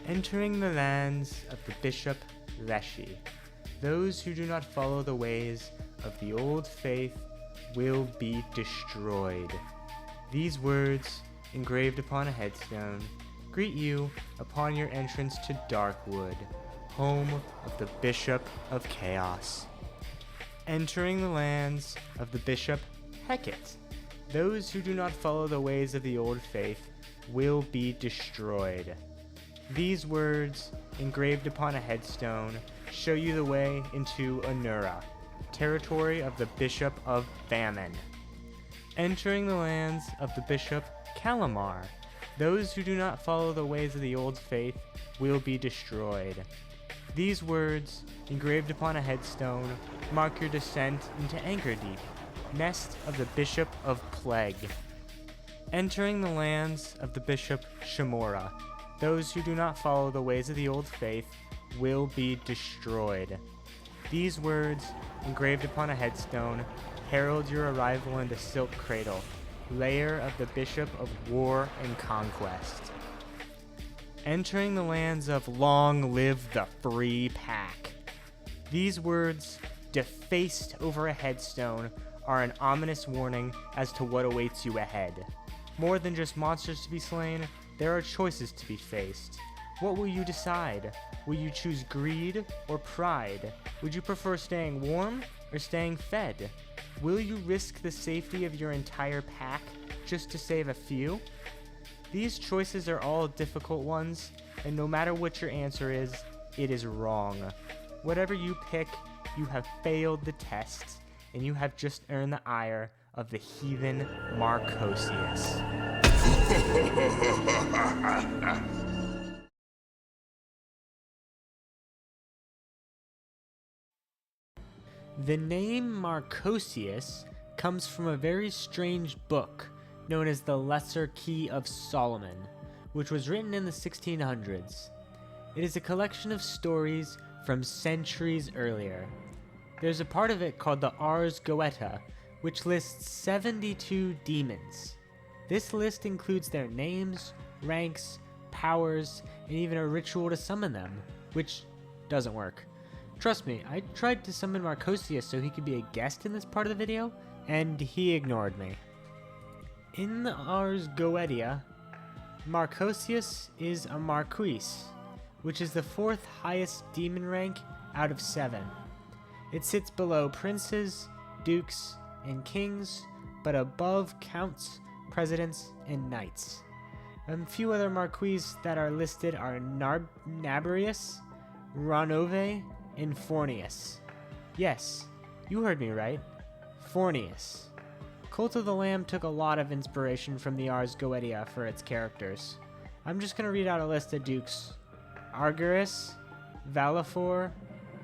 Entering the lands of the Bishop Leshy, those who do not follow the ways of the old faith will be destroyed. These words, engraved upon a headstone, greet you upon your entrance to Darkwood, home of the Bishop of Chaos. Entering the lands of the Bishop Hecate, those who do not follow the ways of the old faith will be destroyed. These words, engraved upon a headstone, show you the way into Anura, territory of the Bishop of Famine. Entering the lands of the Bishop Calamar, those who do not follow the ways of the old faith will be destroyed. These words, engraved upon a headstone, mark your descent into Anchordeep, nest of the Bishop of Plague. Entering the lands of the Bishop Shamora, those who do not follow the ways of the old faith will be destroyed. These words, engraved upon a headstone, herald your arrival into Silk Cradle, lair of the Bishop of War and Conquest. Entering the lands of Long Live the Free Pack. These words, defaced over a headstone, are an ominous warning as to what awaits you ahead. More than just monsters to be slain, there are choices to be faced. What will you decide? Will you choose greed or pride? Would you prefer staying warm or staying fed? Will you risk the safety of your entire pack just to save a few? These choices are all difficult ones, and no matter what your answer is, it is wrong. Whatever you pick, you have failed the test, and you have just earned the ire of the Heathen Marchosias. The name Marchosias comes from a very strange book known as the Lesser Key of Solomon, which was written in the 1600s. It is a collection of stories from centuries earlier. There's a part of it called the Ars Goetia, which lists 72 demons. This list includes their names, ranks, powers, and even a ritual to summon them, which doesn't work. Trust me, I tried to summon Marchosias so he could be a guest in this part of the video, and he ignored me. In the Ars Goetia, Marchosias is a Marquis, which is the 4th highest demon rank out of 7. It sits below princes, dukes, and kings, but above counts, presidents, and knights. A few other Marquis that are listed are Nabarius, Ronove, and Fornius. Yes, you heard me right. Fornius. Cult of the Lamb took a lot of inspiration from the Ars Goetia for its characters. I'm just going to read out a list of dukes. Argyris, Valafor,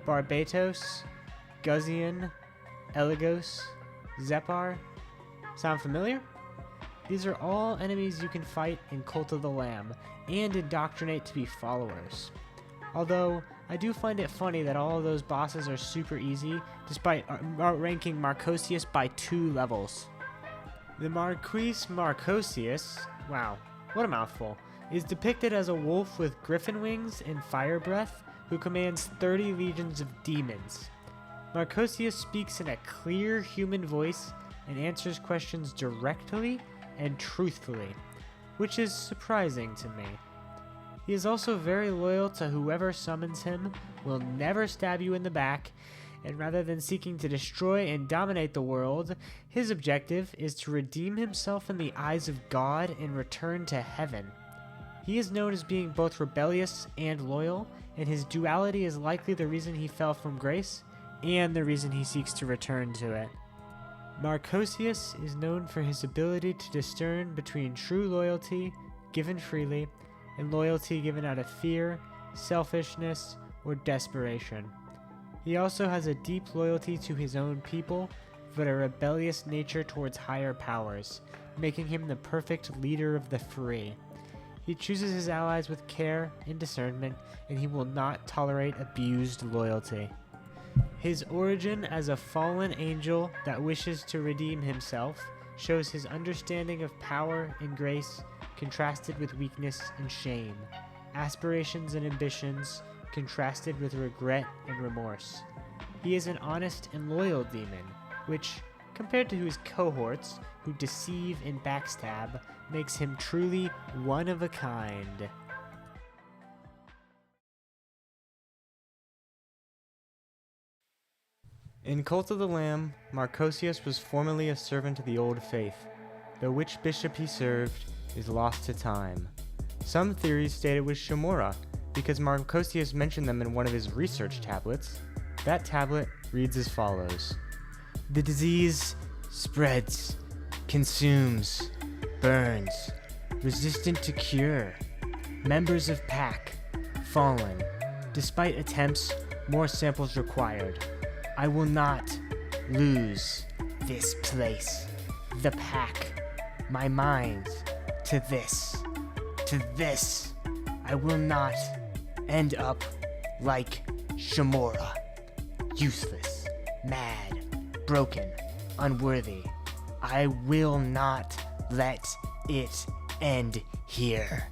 Barbatos, Guzian, Eligos, Zepar. Sound familiar? These are all enemies you can fight in Cult of the Lamb and indoctrinate to be followers. Although, I do find it funny that all of those bosses are super easy, despite outranking Marchosias by 2 levels. The Marquis Marchosias, wow, what a mouthful, is depicted as a wolf with griffin wings and fire breath who commands 30 legions of demons. Marchosias speaks in a clear human voice and answers questions directly and truthfully, which is surprising to me. He is also very loyal to whoever summons him, will never stab you in the back, and rather than seeking to destroy and dominate the world, his objective is to redeem himself in the eyes of God and return to heaven. He is known as being both rebellious and loyal, and his duality is likely the reason he fell from grace, and the reason he seeks to return to it. Marchosias is known for his ability to discern between true loyalty, given freely, and loyalty given out of fear, selfishness, or desperation. He also has a deep loyalty to his own people, but a rebellious nature towards higher powers, making him the perfect leader of the free. He chooses his allies with care and discernment, and he will not tolerate abused loyalty. His origin as a fallen angel that wishes to redeem himself shows his understanding of power and grace, contrasted with weakness and shame, aspirations and ambitions contrasted with regret and remorse. He is an honest and loyal demon, which, compared to his cohorts who deceive and backstab, makes him truly one of a kind. In Cult of the Lamb, Marchosias was formerly a servant of the Old Faith, though which bishop he served is lost to time. Some theories state it was Shamora, because Marchosias mentioned them in one of his research tablets. That tablet reads as follows: "The disease spreads, consumes, burns, resistant to cure. Members of pack, fallen. Despite attempts, more samples required. I will not lose this place. The pack, my mind, to this. I will not end up like Shamora. Useless, mad, broken, unworthy. I will not let it end here."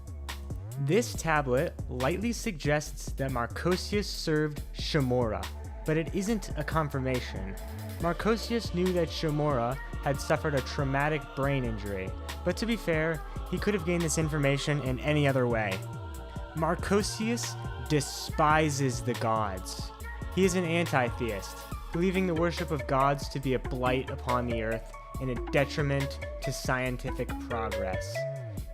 This tablet lightly suggests that Marchosias served Shamora, but it isn't a confirmation. Marchosias knew that Shamora had suffered a traumatic brain injury, but to be fair, he could have gained this information in any other way. Marchosias despises the gods. He is an anti-theist, believing the worship of gods to be a blight upon the earth and a detriment to scientific progress.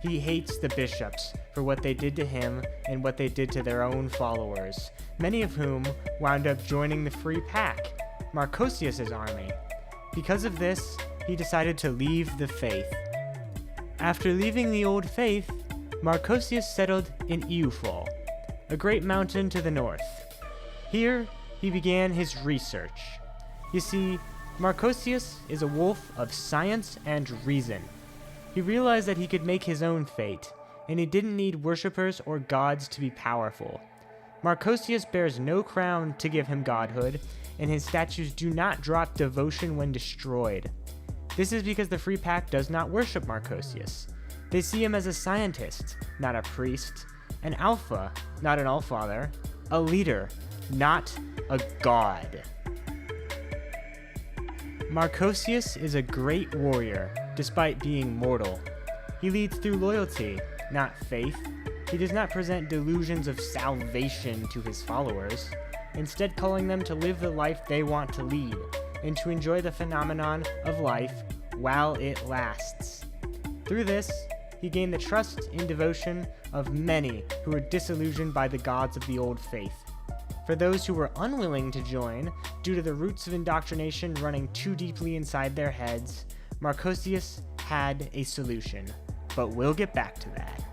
He hates the bishops for what they did to him and what they did to their own followers, many of whom wound up joining the Free Pack, Marchosias' army. Because of this, he decided to leave the faith. After leaving the Old Faith, Marchosias settled in Eufall, a great mountain to the north. Here, he began his research. You see, Marchosias is a wolf of science and reason. He realized that he could make his own fate, and he didn't need worshippers or gods to be powerful. Marchosias bears no crown to give him godhood, and his statues do not drop devotion when destroyed. This is because the Free Pack does not worship Marchosias. They see him as a scientist, not a priest, an alpha, not an allfather, a leader, not a god. Marchosias is a great warrior, despite being mortal. He leads through loyalty, not faith. He does not present delusions of salvation to his followers, instead calling them to live the life they want to lead, and to enjoy the phenomenon of life while it lasts. Through this, he gained the trust and devotion of many who were disillusioned by the gods of the Old Faith. For those who were unwilling to join, due to the roots of indoctrination running too deeply inside their heads, Marchosias had a solution, but we'll get back to that.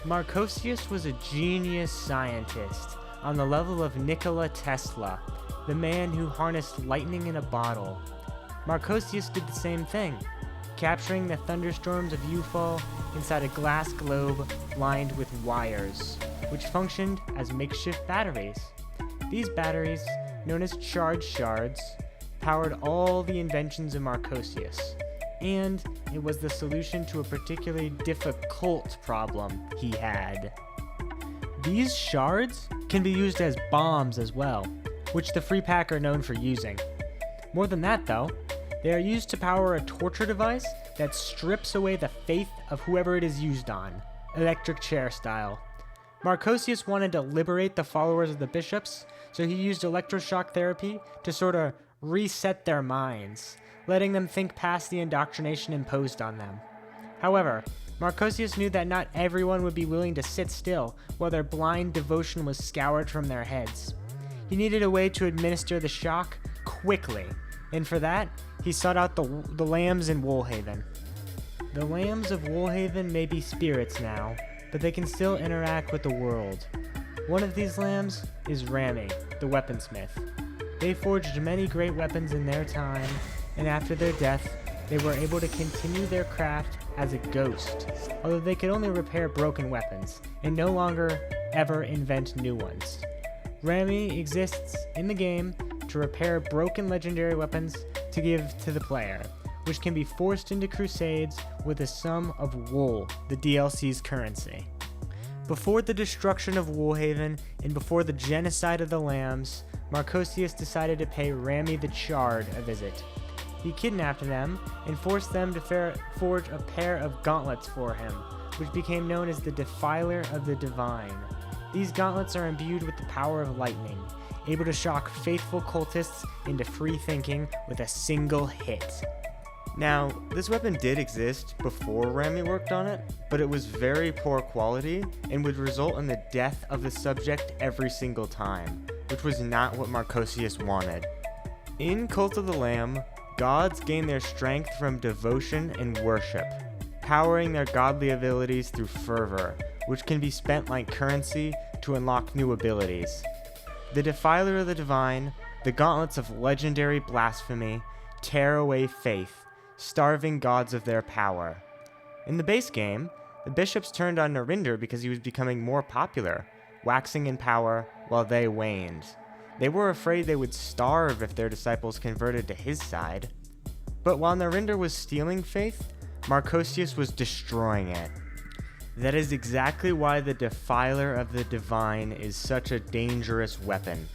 Marchosias was a genius scientist on the level of Nikola Tesla, the man who harnessed lightning in a bottle. Marchosias did the same thing, capturing the thunderstorms of Eufall inside a glass globe lined with wires, which functioned as makeshift batteries. These batteries, known as charge shards, powered all the inventions of Marchosias, and it was the solution to a particularly difficult problem he had. These shards can be used as bombs as well, which the Free Pack are known for using. More than that though, they are used to power a torture device that strips away the faith of whoever it is used on, electric chair style. Marchosias wanted to liberate the followers of the bishops, so he used electroshock therapy to sort of reset their minds, letting them think past the indoctrination imposed on them. However, Marchosias knew that not everyone would be willing to sit still while their blind devotion was scoured from their heads. He needed a way to administer the shock quickly, and for that, he sought out the lambs in Woolhaven. The lambs of Woolhaven may be spirits now, but they can still interact with the world. One of these lambs is Rami, the weaponsmith. They forged many great weapons in their time, and after their death, they were able to continue their craft as a ghost, although they could only repair broken weapons, and no longer ever invent new ones. Rami exists in the game to repair broken legendary weapons to give to the player, which can be forced into crusades with a sum of wool, the DLC's currency. Before the destruction of Woolhaven and before the genocide of the Lambs, Marchosias decided to pay Rami the Charred a visit. He kidnapped them and forced them to forge a pair of gauntlets for him, which became known as the Defiler of the Divine. These gauntlets are imbued with the power of lightning, able to shock faithful cultists into free thinking with a single hit. Now, this weapon did exist before Rami worked on it, but it was very poor quality and would result in the death of the subject every single time, which was not what Marchosias wanted. In Cult of the Lamb, gods gain their strength from devotion and worship, powering their godly abilities through fervor, which can be spent like currency to unlock new abilities. The Defiler of the Divine, the gauntlets of legendary blasphemy, tear away faith, starving gods of their power. In the base game, the bishops turned on Narinder because he was becoming more popular, waxing in power while they waned. They were afraid they would starve if their disciples converted to his side. But while Narinder was stealing faith, Marchosias was destroying it. That is exactly why the Defiler of the Divine is such a dangerous weapon.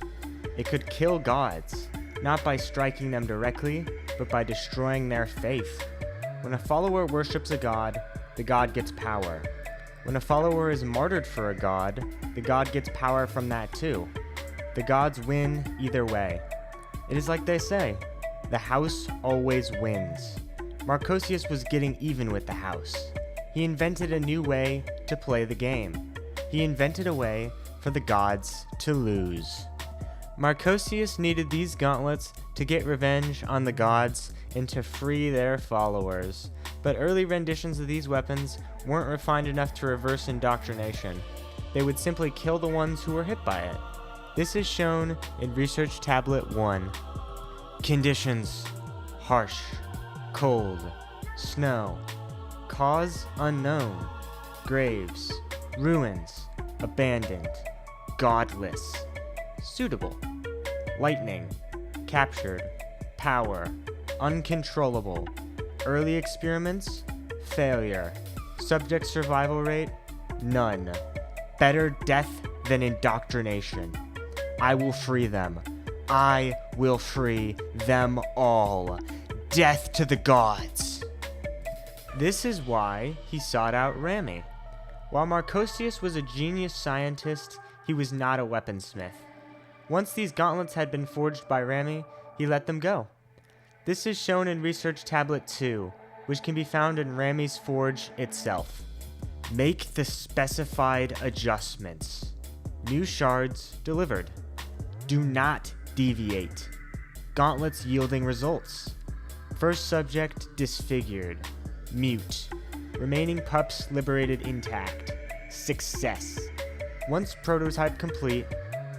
It could kill gods, not by striking them directly, but by destroying their faith. When a follower worships a god, the god gets power. When a follower is martyred for a god, the god gets power from that too. The gods win either way. It is like they say, the house always wins. Marchosias was getting even with the house. He invented a new way to play the game. He invented a way for the gods to lose. Marchosias needed these gauntlets to get revenge on the gods and to free their followers, but early renditions of these weapons weren't refined enough to reverse indoctrination. They would simply kill the ones who were hit by it. This is shown in Research Tablet 1. Conditions: harsh, cold, snow, cause unknown, graves, ruins, abandoned, godless, suitable, lightning, captured, power, uncontrollable, early experiments, failure, subject survival rate, none, better death than indoctrination. I will free them. I will free them all. Death to the gods. This is why he sought out Rami. While Marchosias was a genius scientist, he was not a weaponsmith. Once these gauntlets had been forged by Rami, he let them go. This is shown in Research Tablet 2, which can be found in Rami's forge itself. Make the specified adjustments. New shards delivered. Do not deviate. Gauntlets yielding results. First subject disfigured. Mute. Remaining pups liberated intact. Success. Once prototype complete,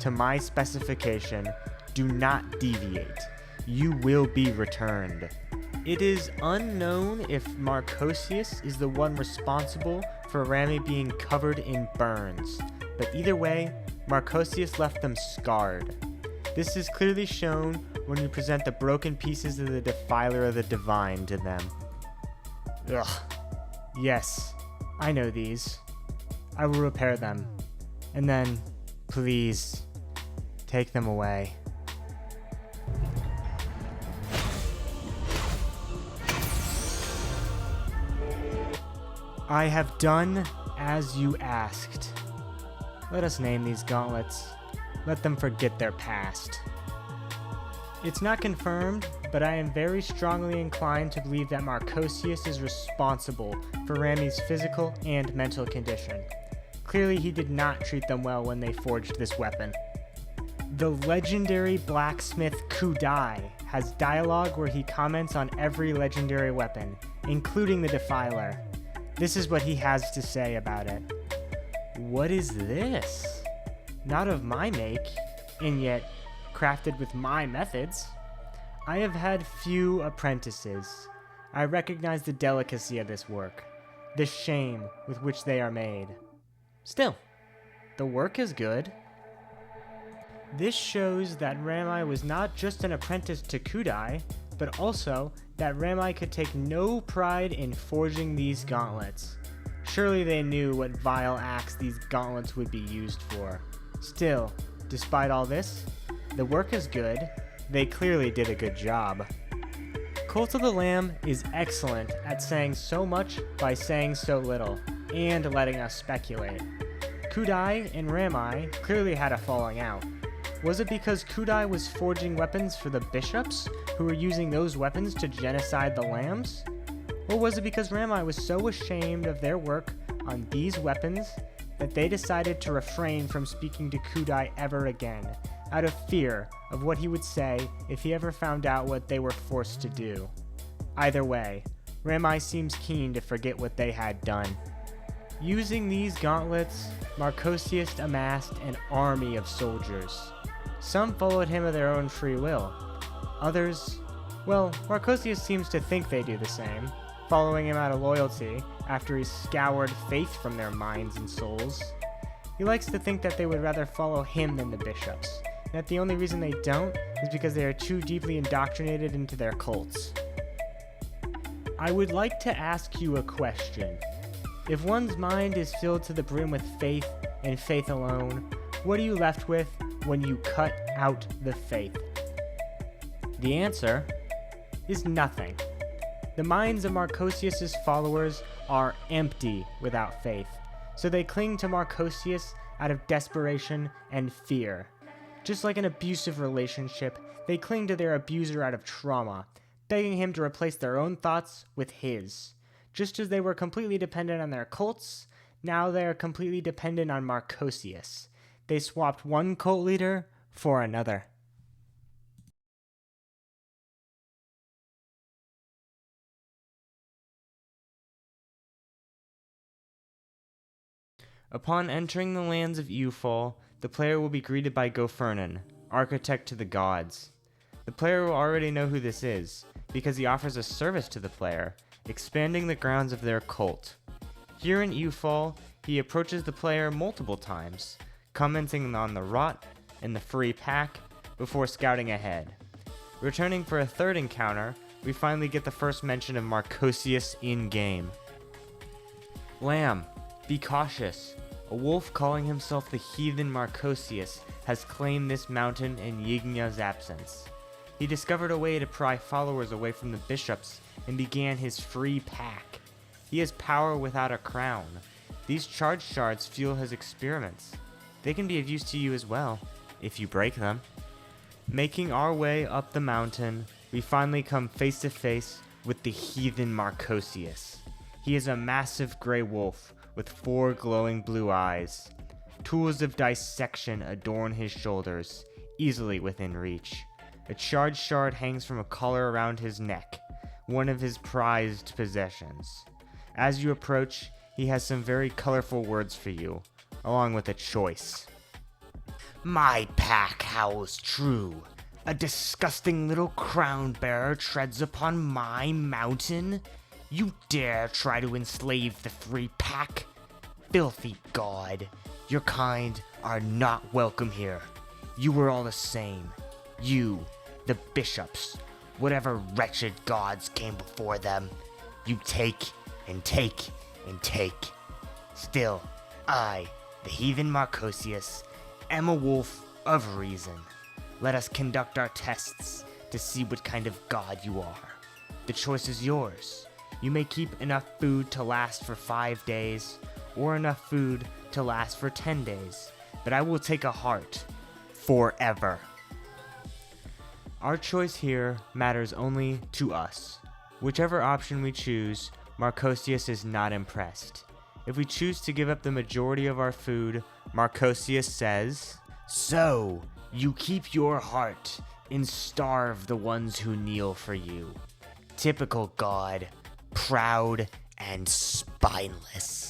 to my specification, do not deviate. You will be returned. It is unknown if Marchosias is the one responsible for Rami being covered in burns, but either way, Marchosias left them scarred. This is clearly shown when we present the broken pieces of the Defiler of the Divine to them. Ugh. Yes, I know these. I will repair them. And then, please, take them away. I have done as you asked. Let us name these gauntlets. Let them forget their past. It's not confirmed, but I am very strongly inclined to believe that Marchosias is responsible for Rami's physical and mental condition. Clearly, he did not treat them well when they forged this weapon. The legendary blacksmith Kudai has dialogue where he comments on every legendary weapon, including the Defiler. This is what he has to say about it. What is this? Not of my make, and yet crafted with my methods. I have had few apprentices. I recognize the delicacy of this work, the shame with which they are made. Still, the work is good. This shows that Rami was not just an apprentice to Kudai, but also that Rami could take no pride in forging these gauntlets. Surely they knew what vile acts these gauntlets would be used for. Still, despite all this, the work is good. They clearly did a good job. Cult of the Lamb is excellent at saying so much by saying so little, and letting us speculate. Kudai and Rami clearly had a falling out. Was it because Kudai was forging weapons for the bishops, who were using those weapons to genocide the lambs? Or was it because Rami was so ashamed of their work on these weapons that they decided to refrain from speaking to Kudai ever again, out of fear of what he would say if he ever found out what they were forced to do? Either way, Rami seems keen to forget what they had done. Using these gauntlets, Marchosias amassed an army of soldiers. Some followed him of their own free will. Others, well, Marchosias seems to think they do the same, following him out of loyalty after he's scoured faith from their minds and souls. He likes to think that they would rather follow him than the bishops, and that the only reason they don't is because they are too deeply indoctrinated into their cults. I would like to ask you a question. If one's mind is filled to the brim with faith and faith alone, what are you left with when you cut out the faith? The answer is nothing. The minds of Marchosias' followers are empty without faith, so they cling to Marchosias out of desperation and fear. Just like an abusive relationship, they cling to their abuser out of trauma, begging him to replace their own thoughts with his. Just as they were completely dependent on their cults, now they are completely dependent on Marchosias. They swapped one cult leader for another. Upon entering the lands of Eufall, the player will be greeted by Gofernan, architect to the gods. The player will already know who this is, because he offers a service to the player, expanding the grounds of their cult. Here in Eufall, he approaches the player multiple times, commenting on the rot and the free pack before scouting ahead. Returning for a third encounter, we finally get the first mention of Marchosias in-game. Lamb, be cautious. A wolf calling himself the Heathen Marchosias has claimed this mountain in Yigna's absence. He discovered a way to pry followers away from the bishops and began his free pack. He has power without a crown. These charge shards fuel his experiments. They can be of use to you as well, if you break them. Making our way up the mountain, we finally come face to face with the Heathen Marchosias. He is a massive gray wolf with 4 glowing blue eyes. Tools of dissection adorn his shoulders, easily within reach. A charge shard hangs from a collar around his neck, one of his prized possessions. As you approach, he has some very colorful words for you, along with a choice. My pack howls true. A disgusting little crown bearer treads upon my mountain? You dare try to enslave the free pack? Filthy god, your kind are not welcome here. You were all the same. You, the bishops, whatever wretched gods came before them. You take and take and take. Still, I, the Heathen Marchosias, am a wolf of reason. Let us conduct our tests to see what kind of god you are. The choice is yours. You may keep enough food to last for 5 days, or enough food to last for 10 days, but I will take a heart forever. Our choice here matters only to us. Whichever option we choose, Marchosias is not impressed. If we choose to give up the majority of our food, Marchosias says, "So, you keep your heart and starve the ones who kneel for you. Typical god, proud and spineless."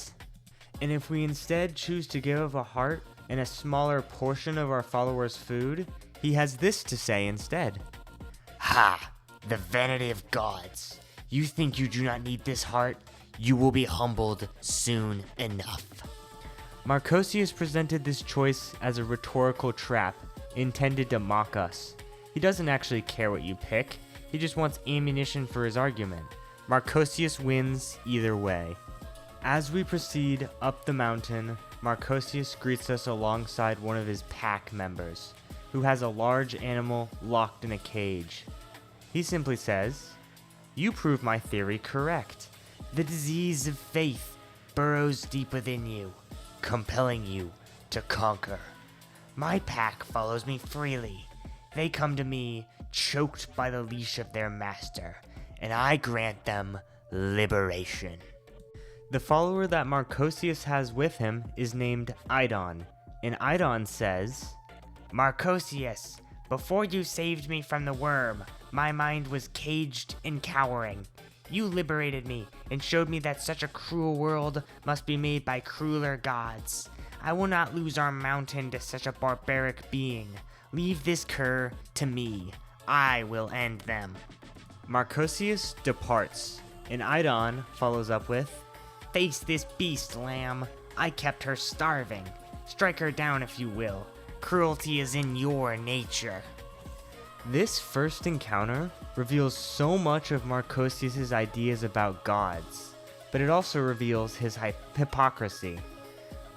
And if we instead choose to give up a heart and a smaller portion of our followers' food, he has this to say instead. "Ha! The vanity of gods. You think you do not need this heart? You will be humbled soon enough." Marchosias presented this choice as a rhetorical trap intended to mock us. He doesn't actually care what you pick. He just wants ammunition for his argument. Marchosias wins either way. As we proceed up the mountain, Marchosias greets us alongside one of his pack members, who has a large animal locked in a cage. He simply says, "You prove my theory correct. The disease of faith burrows deep within you, compelling you to conquer. My pack follows me freely. They come to me choked by the leash of their master, and I grant them liberation." The follower that Marchosias has with him is named Idon, and Idon says, "Marchosias, before you saved me from the worm, my mind was caged and cowering. You liberated me and showed me that such a cruel world must be made by crueler gods. I will not lose our mountain to such a barbaric being. Leave this cur to me. I will end them." Marchosias departs, and Idon follows up with, "Face this beast, lamb. I kept her starving. Strike her down if you will. Cruelty is in your nature." This first encounter reveals so much of Marchosias' ideas about gods, but it also reveals his hypocrisy.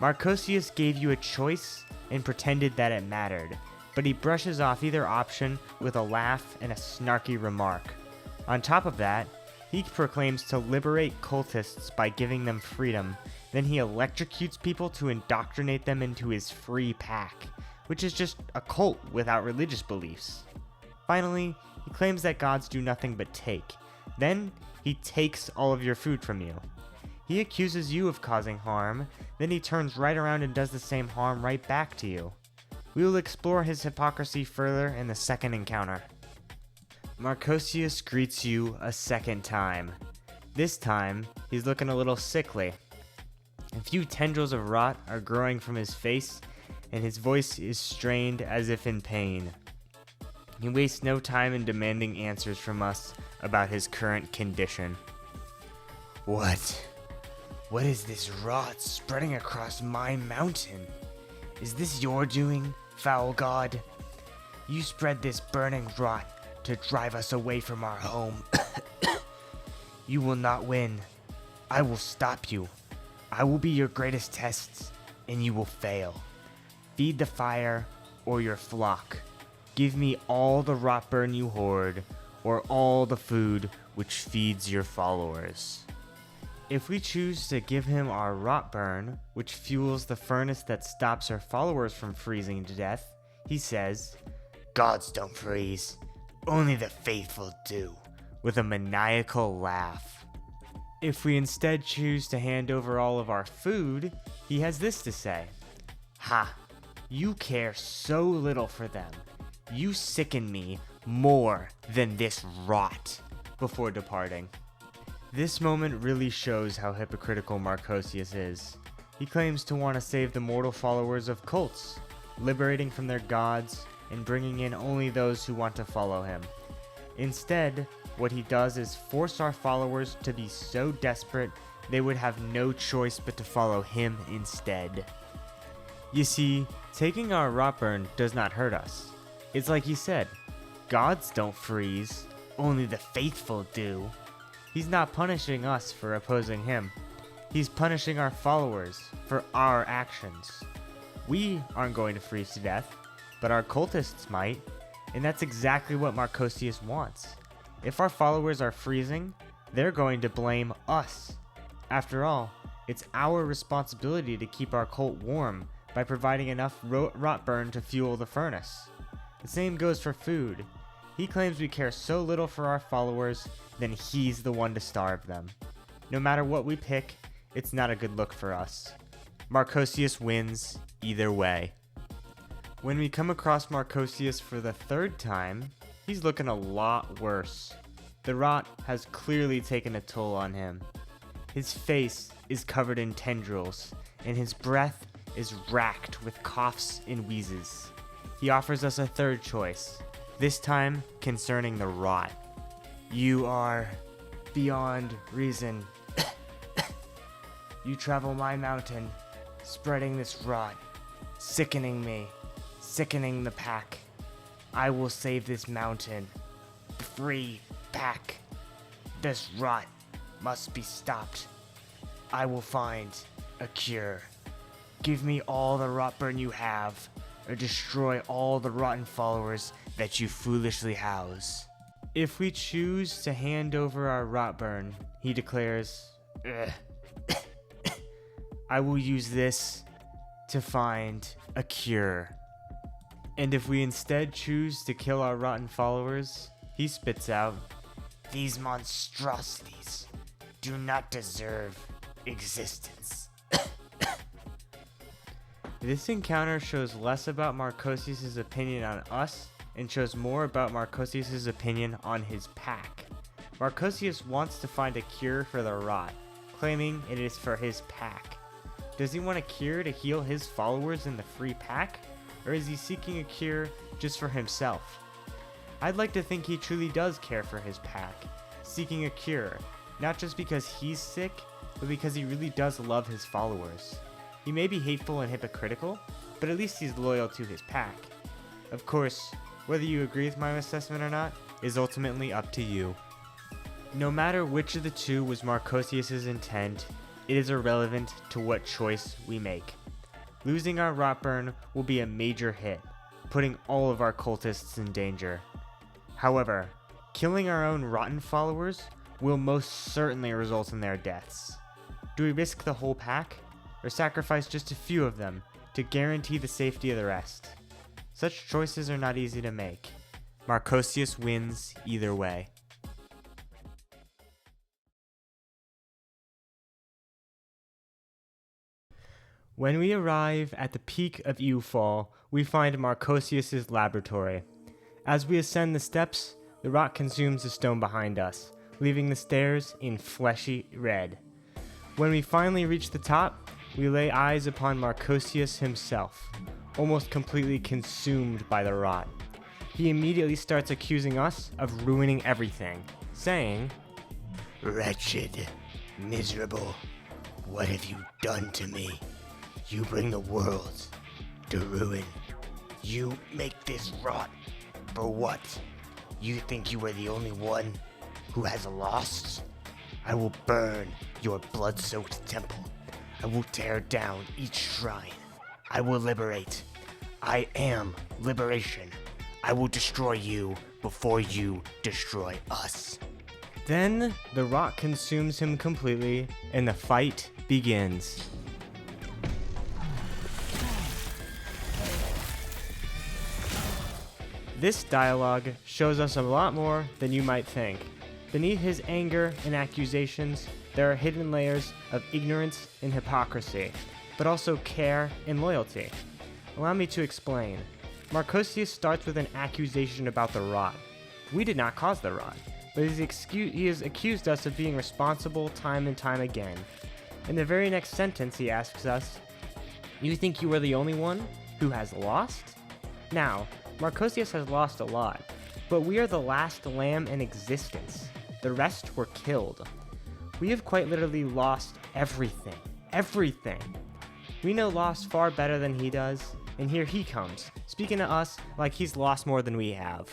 Marchosias gave you a choice and pretended that it mattered, but he brushes off either option with a laugh and a snarky remark. On top of that, he proclaims to liberate cultists by giving them freedom, then he electrocutes people to indoctrinate them into his free pack, which is just a cult without religious beliefs. Finally, he claims that gods do nothing but take. Then, he takes all of your food from you. He accuses you of causing harm, then he turns right around and does the same harm right back to you. We will explore his hypocrisy further in the second encounter. Marchosias greets you a second time. This time, he's looking a little sickly. A few tendrils of rot are growing from his face, and his voice is strained as if in pain. He wastes no time in demanding answers from us about his current condition. What is this rot spreading across my mountain? Is this your doing, foul god? You spread this burning rot to drive us away from our home. You will not win. I will stop you. I will be your greatest test, and you will fail. Feed the fire or your flock. Give me all the rot burn you hoard, or all the food which feeds your followers. If we choose to give him our rot burn, which fuels the furnace that stops our followers from freezing to death, he says, "Gods don't freeze. Only the faithful do," with a maniacal laugh. If we instead choose to hand over all of our food, he has this to say, "Ha, you care so little for them. You sicken me more than this rot," before departing. This moment really shows how hypocritical Marchosias is. He claims to want to save the mortal followers of cults, liberating from their gods and bringing in only those who want to follow him. Instead, what he does is force our followers to be so desperate they would have no choice but to follow him instead. You see, taking our rot burn does not hurt us. It's like he said, gods don't freeze, only the faithful do. He's not punishing us for opposing him. He's punishing our followers for our actions. We aren't going to freeze to death, but our cultists might, and that's exactly what Marchosias wants. If our followers are freezing, they're going to blame us. After all, it's our responsibility to keep our cult warm by providing enough rot burn to fuel the furnace. The same goes for food. He claims we care so little for our followers, then he's the one to starve them. No matter what we pick, it's not a good look for us. Marchosias wins either way. When we come across Marchosias for the third time, he's looking a lot worse. The rot has clearly taken a toll on him. His face is covered in tendrils, and his breath is racked with coughs and wheezes. He offers us a third choice, this time concerning the rot. You are beyond reason. You travel my mountain, spreading this rot, sickening me, sickening the pack. I will save this mountain free pack. This rot must be stopped. I will find a cure. Give me all the rotburn you have, or destroy all the rotten followers that you foolishly house. If we choose to hand over our rotburn, he declares, I will use this to find a cure. And if we instead choose to kill our rotten followers, he spits out, these monstrosities do not deserve existence. This encounter shows less about Marchosias' opinion on us and shows more about Marchosias' opinion on his pack. Marchosias wants to find a cure for the rot, claiming it is for his pack. Does he want a cure to heal his followers in the free pack? Or is he seeking a cure just for himself? I'd like to think he truly does care for his pack, seeking a cure, not just because he's sick, but because he really does love his followers. He may be hateful and hypocritical, but at least he's loyal to his pack. Of course, whether you agree with my assessment or not is ultimately up to you. No matter which of the two was Marchosias' intent, it is irrelevant to what choice we make. Losing our rotburn will be a major hit, putting all of our cultists in danger. However, killing our own rotten followers will most certainly result in their deaths. Do we risk the whole pack, or sacrifice just a few of them to guarantee the safety of the rest? Such choices are not easy to make. Marchosias wins either way. When we arrive at the peak of Ewfall, we find Marchosias' laboratory. As we ascend the steps, the rot consumes the stone behind us, leaving the stairs in fleshy red. When we finally reach the top, we lay eyes upon Marchosias himself, almost completely consumed by the rot. He immediately starts accusing us of ruining everything, saying, Wretched, miserable, what have you done to me? You bring the world to ruin. You make this rot. For what? You think you are the only one who has lost? I will burn your blood-soaked temple. I will tear down each shrine. I will liberate. I am liberation. I will destroy you before you destroy us. Then the rot consumes him completely, and the fight begins. This dialogue shows us a lot more than you might think. Beneath his anger and accusations, there are hidden layers of ignorance and hypocrisy, but also care and loyalty. Allow me to explain. Marchosias starts with an accusation about the rot. We did not cause the rot, but he has accused us of being responsible time and time again. In the very next sentence, he asks us, you think you are the only one who has lost? Now, Marchosias has lost a lot, but we are the last lamb in existence. The rest were killed. We have quite literally lost everything. Everything. We know loss far better than he does, and here he comes, speaking to us like he's lost more than we have.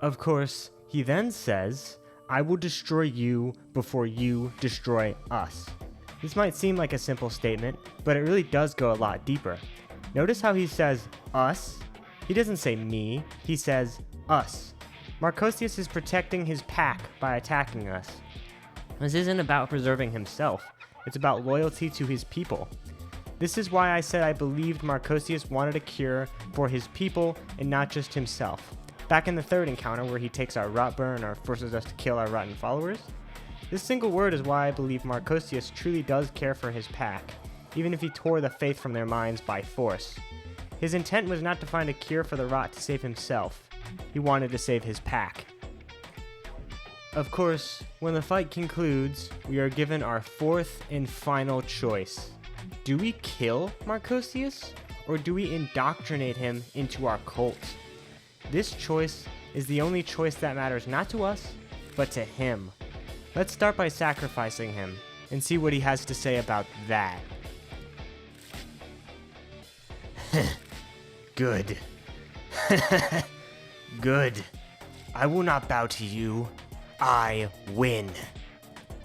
Of course, he then says, I will destroy you before you destroy us. This might seem like a simple statement, but it really does go a lot deeper. Notice how he says, us. He doesn't say me, he says us. Marchosias is protecting his pack by attacking us. This isn't about preserving himself, it's about loyalty to his people. This is why I said I believed Marchosias wanted a cure for his people and not just himself. Back in the third encounter where he takes our rotburn or forces us to kill our rotten followers. This single word is why I believe Marchosias truly does care for his pack, even if he tore the faith from their minds by force. His intent was not to find a cure for the rot to save himself. He wanted to save his pack. Of course, when the fight concludes, we are given our fourth and final choice. Do we kill Marchosias, or do we indoctrinate him into our cult? This choice is the only choice that matters not to us, but to him. Let's start by sacrificing him, and see what he has to say about that. Good. Good. I will not bow to you. I win.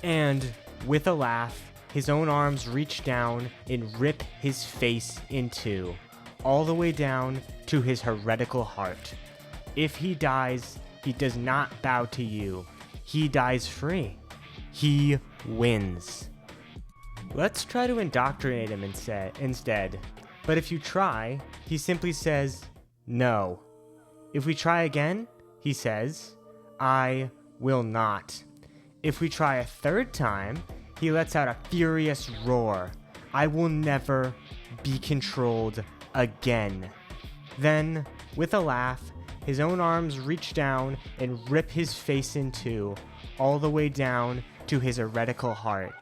And, with a laugh, his own arms reach down and rip his face in two, all the way down to his heretical heart. If he dies, he does not bow to you. He dies free. He wins. Let's try to indoctrinate him instead. But if you try, he simply says, no. If we try again, he says, I will not. If we try a third time, he lets out a furious roar. I will never be controlled again. Then, with a laugh, his own arms reach down and rip his face in two, all the way down to his heretical heart.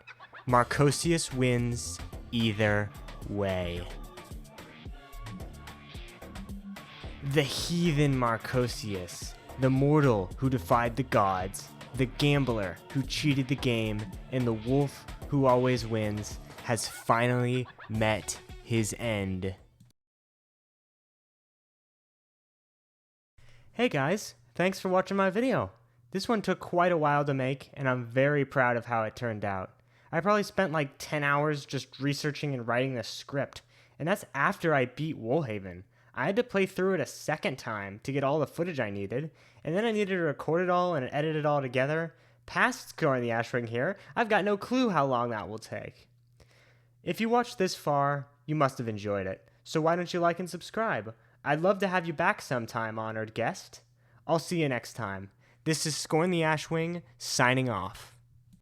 Marchosias wins either way. The Heathen Marchosias, the mortal who defied the gods, the gambler who cheated the game, and the wolf who always wins, has finally met his end. Hey guys, thanks for watching my video. This one took quite a while to make, and I'm very proud of how it turned out. I probably spent like 10 hours just researching and writing the script, and that's after I beat Woolhaven. I had to play through it a second time to get all the footage I needed, and then I needed to record it all and edit it all together. Past scoring the Ash Ring here, I've got no clue how long that will take. If you watched this far, you must have enjoyed it, so why don't you like and subscribe? I'd love to have you back sometime, honored guest. I'll see you next time. This is Scoring the Ashwing, signing off.